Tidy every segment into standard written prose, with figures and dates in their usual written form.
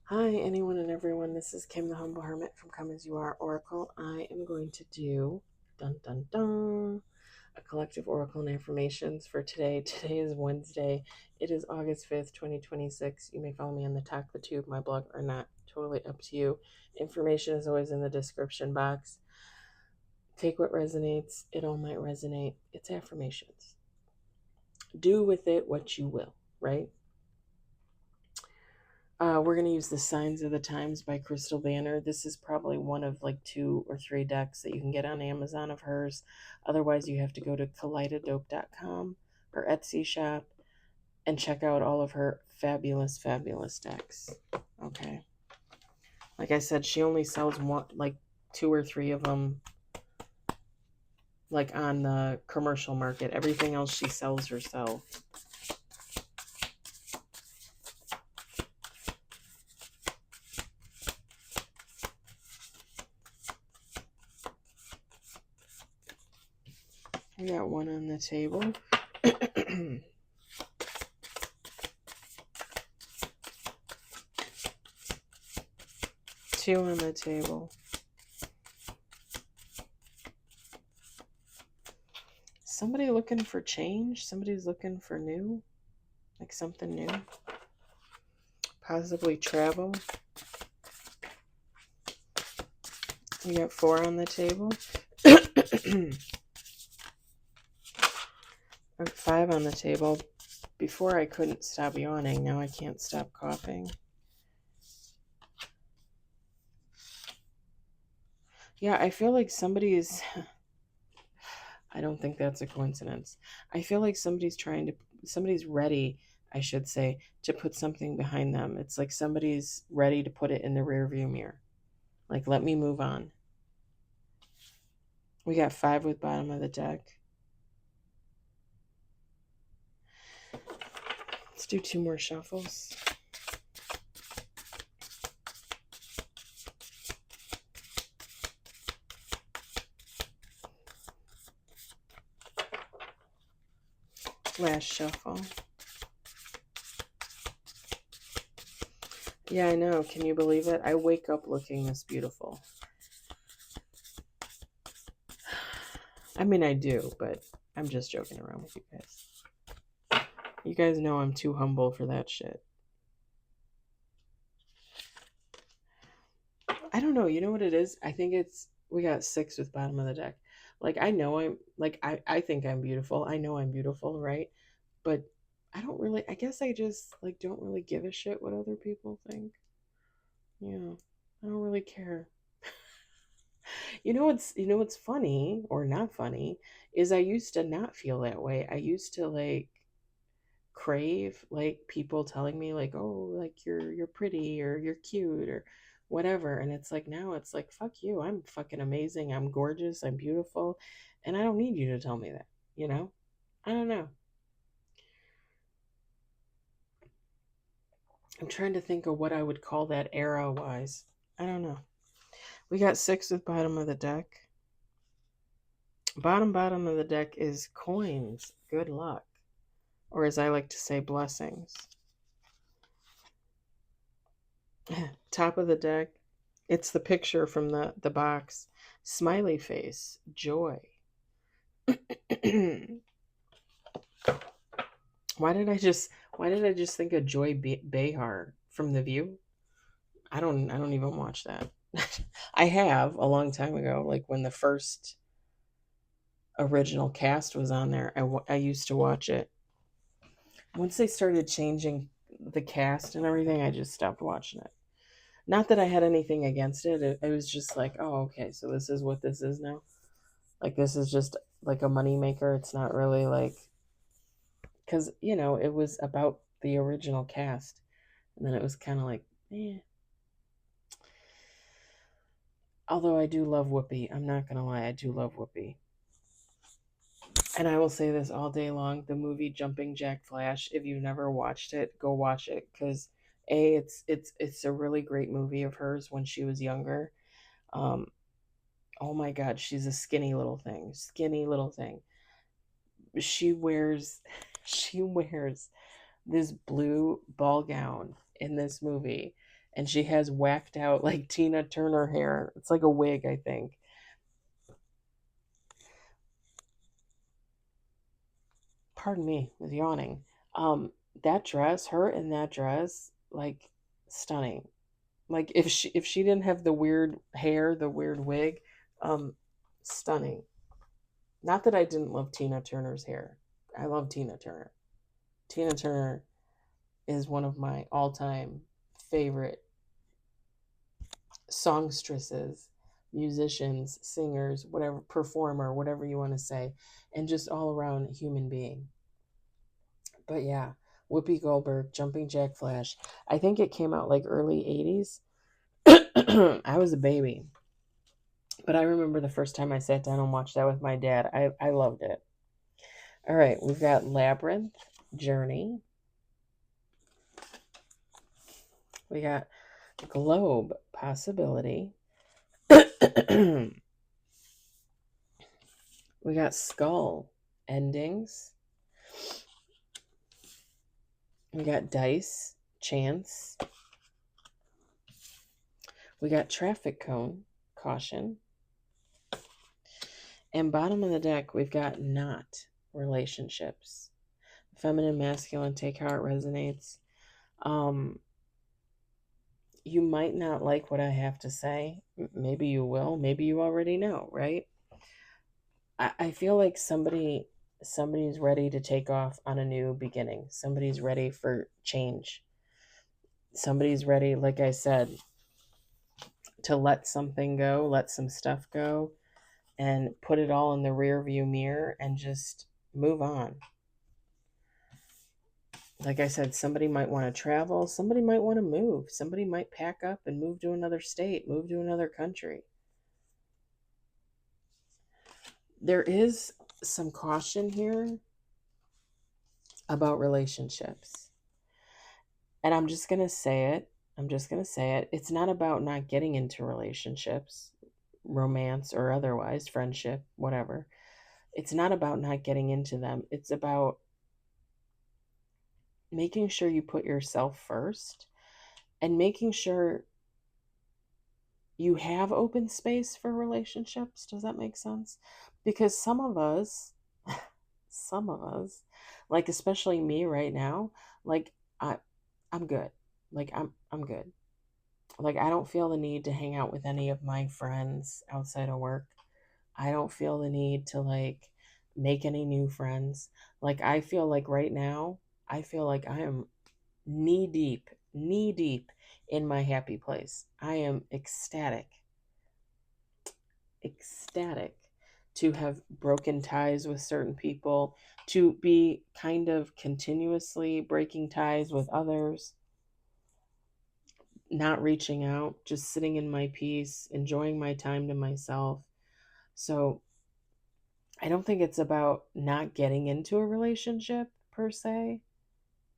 Hi, anyone and everyone. This is Kim, the Humble Hermit from Come As You Are Oracle. I am going to do, dun dun dun, a collective oracle and affirmations for today. Today is Wednesday. It is August 5th, 2026. You may follow me on the Talk the Tube, my blog, or not. Totally up to you. Information is always in the description box. Take what resonates. It all might resonate. It's affirmations. Do with it what you will, right? We're going to use the Signs of the Times by Crystal Banner. This is probably one of like 2 or 3 decks that you can get on Amazon of hers. Otherwise, you have to go to kaleidodope.com, her Etsy shop, and check out all of her fabulous, fabulous decks. Okay. Like I said, she only sells one, like 2 or 3 of them, like on the commercial market. Everything else she sells herself. We got one on the table. Two on the table. Somebody looking for change? Somebody's looking for new? Like something new? Possibly travel. We got 4 on the table. 5 on the table. Before I couldn't stop yawning. Now I can't stop coughing. Yeah, I feel like somebody's... I don't think that's a coincidence. I feel like somebody's ready, I should say, to put something behind them. It's like somebody's ready to put it in the rearview mirror. Like, let me move on. We got 5 with bottom of the deck. Let's do 2 more shuffles. Last shuffle. Yeah, I know. Can you believe it? I wake up looking this beautiful. I mean, I do, but I'm just joking around with you guys. You guys know I'm too humble for that shit. I don't know. You know what it is? I think we got 6 with bottom of the deck. Like, I know I think I'm beautiful. I know I'm beautiful, right? But I don't really, I guess I just, like, don't really give a shit what other people think. Yeah, I don't really care. You know what's funny or not funny is I used to not feel that way. I used to like crave like people telling me like, "Oh, like you're pretty or you're cute or whatever." And it's like now it's like, "Fuck you. I'm fucking amazing. I'm gorgeous. I'm beautiful." And I don't need you to tell me that, you know? I don't know. I'm trying to think of what I would call that era wise. I don't know. We got 6 with bottom of the deck. Bottom of the deck is coins. Good luck. Or as I like to say, blessings. Top of the deck, it's the picture from the box. Smiley face, joy. Why did I just think of Joy Behar from The View? I don't even watch that. I have a long time ago, like when the first original cast was on there. I used to watch it. Once they started changing the cast and everything, I just stopped watching it. Not that I had anything against it. It was just like, oh, okay, so this is what this is now. Like, this is just like a moneymaker. It's not really like, because, it was about the original cast. And then it was kind of like, eh. Although I do love Whoopi. I'm not going to lie. I do love Whoopi. And I will say this all day long. The movie Jumping Jack Flash, if you've never watched it, go watch it. Because, it's a really great movie of hers when she was younger. Um, oh my God, she's a skinny little thing. Skinny little thing. She wears she wears this blue ball gown in this movie, and she has whacked out like Tina Turner hair. It's like a wig, I think. Pardon me with yawning. Um, that dress, her in that dress, like stunning. Like if she didn't have the weird hair, the weird wig, um, stunning. Not that I didn't love Tina Turner's hair. I love Tina Turner. Tina Turner is one of my all-time favorite songstresses, musicians, singers, whatever, performer, whatever you want to say, and just all around human being. But yeah, Whoopi Goldberg, Jumping Jack Flash. I think it came out like early 80s. I was a baby. But I remember the first time I sat down and watched that with my dad. I loved it. All right, we've got Labyrinth, Journey. We got Globe, Possibility. We got Skull, Endings. We got Dice, Chance. We got Traffic Cone, Caution. And bottom of the deck, we've got Not, Relationships. Feminine, masculine, take how it resonates. You might not like what I have to say. Maybe you will. Maybe you already know, right? I feel like somebody's ready to take off on a new beginning. Somebody's ready for change. Somebody's ready, like I said, to let something go, let some stuff go, and put it all in the rear view mirror and just move on. Like I said, somebody might want to travel, somebody might want to move, somebody might pack up and move to another state, move to another country. There is some caution here about relationships. And I'm just going to say it. I'm just going to say it. It's not about not getting into relationships, romance or otherwise, friendship, whatever. It's not about not getting into them. It's about making sure you put yourself first and making sure you have open space for relationships. Does that make sense? Because some of us, like especially me right now, like I, I'm good. Like I'm good. Like I don't feel the need to hang out with any of my friends outside of work. I don't feel the need to like make any new friends. Like I feel like right now, I feel like I am knee deep in my happy place. I am ecstatic to have broken ties with certain people, to be kind of continuously breaking ties with others, not reaching out, just sitting in my peace, enjoying my time to myself. So I don't think it's about not getting into a relationship per se,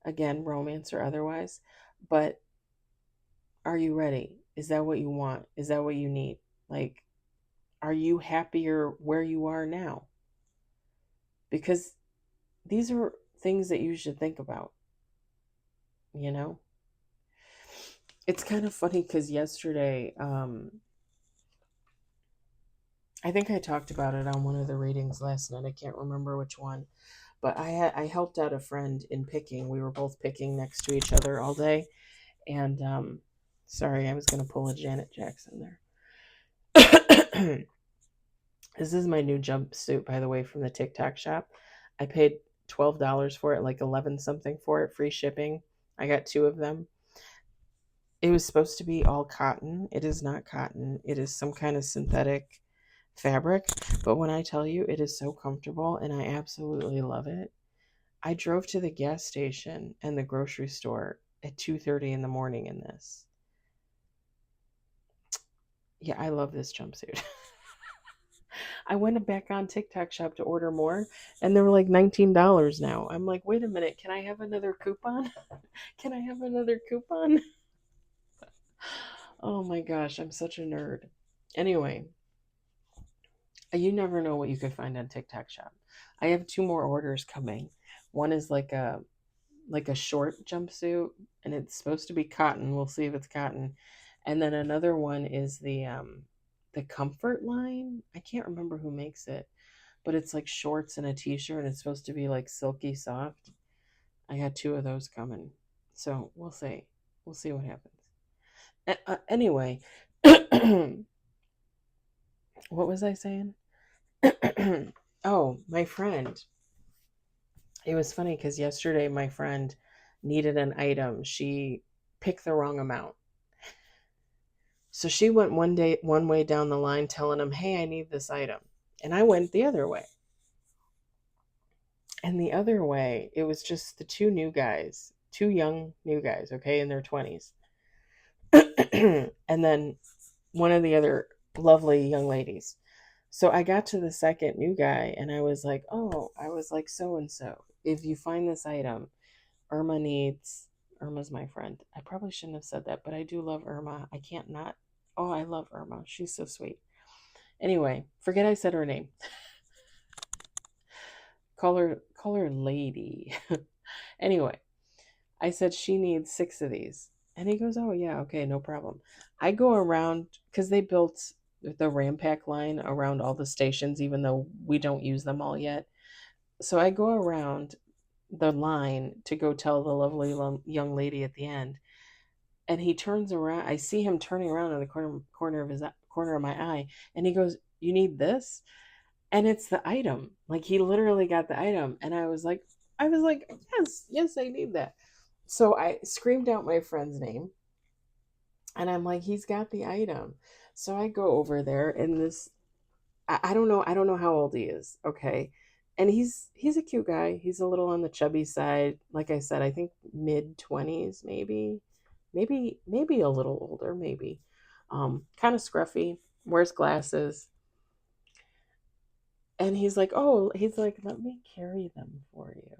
again, romance or otherwise, but are you ready? Is that what you want? Is that what you need? Like, are you happier where you are now? Because these are things that you should think about, you know? It's kind of funny because yesterday, I think I talked about it on one of the readings last night. I can't remember which one, but I helped out a friend in picking. We were both picking next to each other all day, and sorry, I was going to pull a Janet Jackson there. This is my new jumpsuit, by the way, from the TikTok shop. I paid $12 for it, like 11 something for it, free shipping. I got two of them. It was supposed to be all cotton. It is not cotton. It is some kind of synthetic fabric. But when I tell you, it is so comfortable and I absolutely love it. I drove to the gas station and the grocery store at 2:30 in the morning in this. Yeah, I love this jumpsuit. I went back on TikTok shop to order more and they were like $19 now. I'm like, wait a minute, can I have another coupon? Can I have another coupon? Oh my gosh, I'm such a nerd. Anyway, you never know what you could find on TikTok shop. I have two more orders coming. One is like a short jumpsuit, and it's supposed to be cotton. We'll see if it's cotton. And then another one is the Comfort line. I can't remember who makes it, but it's like shorts and a t-shirt, and it's supposed to be like silky soft. I got two of those coming. So we'll see. We'll see what happens. Anyway, what was I saying? Oh, my friend. It was funny because yesterday my friend needed an item. She picked the wrong amount. So she went one way down the line telling him, "Hey, I need this item." And I went the other way. And the other way, it was just the two young new guys, okay, in their 20s. And then one of the other lovely young ladies. So I got to the second new guy and I was like, so and so, if you find this item, Irma's my friend. I probably shouldn't have said that, but I do love Irma. I can't not. Oh, I love Irma. She's so sweet. Anyway, forget I said her name. Call her Lady. Anyway, I said she needs 6 of these. And he goes, "Oh yeah, okay, no problem." I go around because they built the Rampack line around all the stations, even though we don't use them all yet. So I go around the line to go tell the lovely young lady at the end, and he turns around. I see him turning around in the corner of my eye, and he goes, "You need this?" And it's the item. Like he literally got the item, and I was like, yes, I need that. So I screamed out my friend's name, and I'm like, he's got the item. So I go over there, and I don't know how old he is, okay? And he's a cute guy. He's a little on the chubby side. Like I said, I think mid-20s, maybe. Maybe a little older, maybe. Kind of scruffy, wears glasses. And he's like, "Let me carry them for you."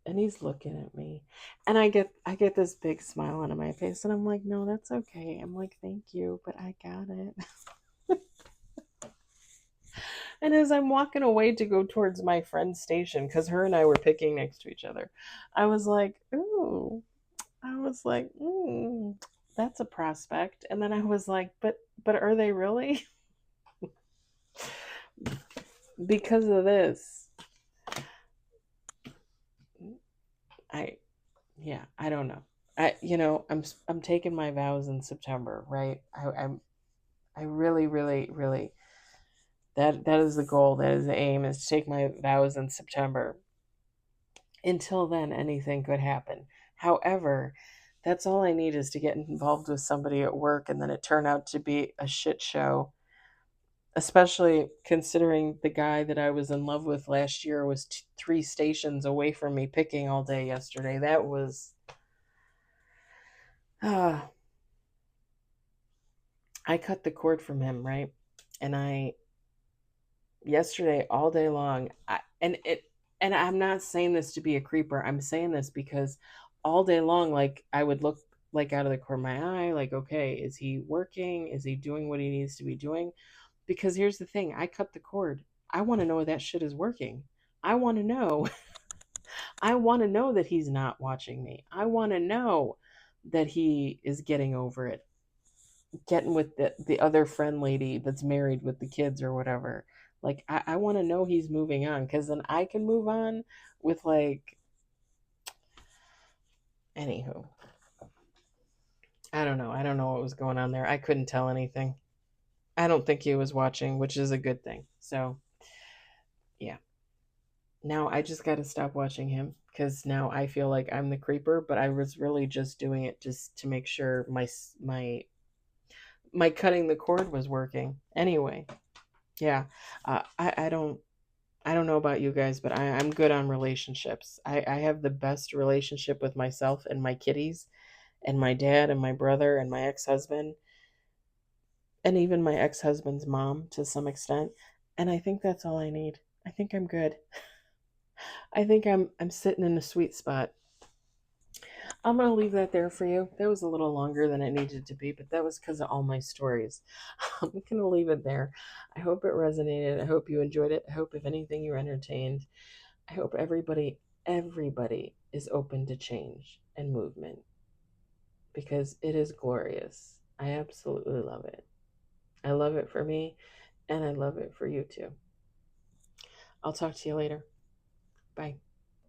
And he's looking at me. And I get this big smile on my face, and I'm like, "No, that's okay." I'm like, "Thank you, but I got it." And as I'm walking away to go towards my friend's station, because her and I were picking next to each other, I was like, "Ooh." I was like, "That's a prospect." And then I was like, but are they really?" Because of this, I I don't know. I'm taking my vows in September, right? I really, really, really, that is the goal. That is the aim, is to take my vows in September. Until then, anything could happen. However, that's all I need, is to get involved with somebody at work and then it turned out to be a shit show. Especially considering the guy that I was in love with last year was 3 stations away from me picking all day yesterday. That was I cut the cord from him, right? And I yesterday all day long, and I'm not saying this to be a creeper. I'm saying this because all day long, like, I would look like out of the corner of my eye, like, okay, is he working? Is he doing what he needs to be doing? Because here's the thing, I cut the cord. I want to know that shit is working. I want to know. I want to know that he's not watching me. I want to know that he is getting over it, getting with the other friend lady that's married with the kids or whatever. Like, I want to know he's moving on, because then I can move on with, like, anywho. I don't know. I don't know what was going on there. I couldn't tell anything. I don't think he was watching, which is a good thing. So, yeah. Now I just got to stop watching him, because now I feel like I'm the creeper, but I was really just doing it just to make sure my cutting the cord was working. Anyway, yeah. I don't know about you guys, but I'm good on relationships. I have the best relationship with myself and my kitties and my dad and my brother and my ex-husband and even my ex-husband's mom to some extent. And I think that's all I need. I think I'm good. I think I'm sitting in a sweet spot. I'm going to leave that there for you. That was a little longer than it needed to be, but that was because of all my stories. I'm going to leave it there. I hope it resonated. I hope you enjoyed it. I hope, if anything, you were entertained. I hope everybody is open to change and movement, because it is glorious. I absolutely love it. I love it for me, and I love it for you too. I'll talk to you later. Bye.